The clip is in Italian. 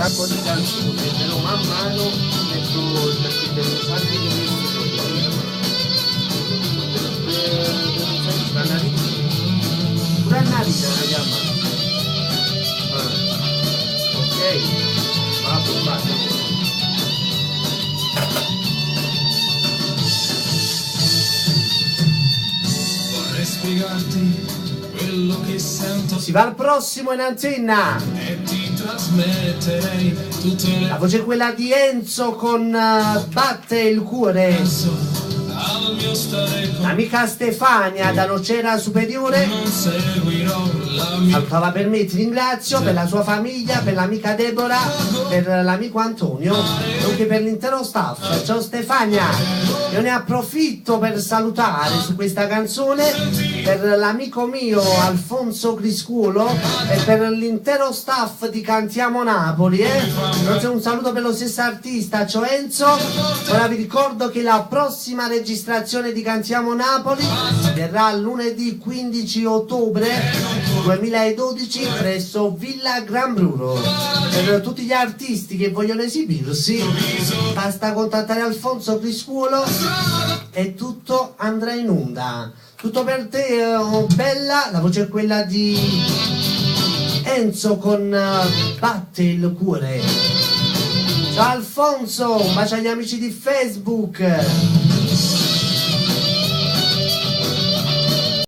sacco di canzoni, però man mano metto perché per un sacco di pure a Narita la chiama. Ok, va a Vorrei spiegarti quello che sento. Si va al prossimo in antenna. E ti trasmetterei tutte le La voce è quella di Enzo con Batte il cuore. al mio stare con L'amica Stefania da Nocera Superiore. non seguirò la mia Alcava per me, ti ringrazio, per la sua famiglia, per l'amica Deborah, per l'amico Antonio, nonché per l'intero staff. Ciao Stefania, io ne approfitto per salutare su questa canzone per l'amico mio Alfonso Criscuolo e per l'intero staff di Cantiamo Napoli. Un saluto per lo stesso artista, ciao Enzo. Ora vi ricordo che la prossima registrazione di Cantiamo Napoli verrà lunedì 15 ottobre 2012 presso Villa Gran Bruno. Per tutti gli artisti che vogliono esibirsi basta contattare Alfonso Criscuolo e tutto andrà in onda. Tutto per te, bella, la voce è quella di Enzo con Batte il cuore. Ciao Alfonso, un bacio agli amici di Facebook.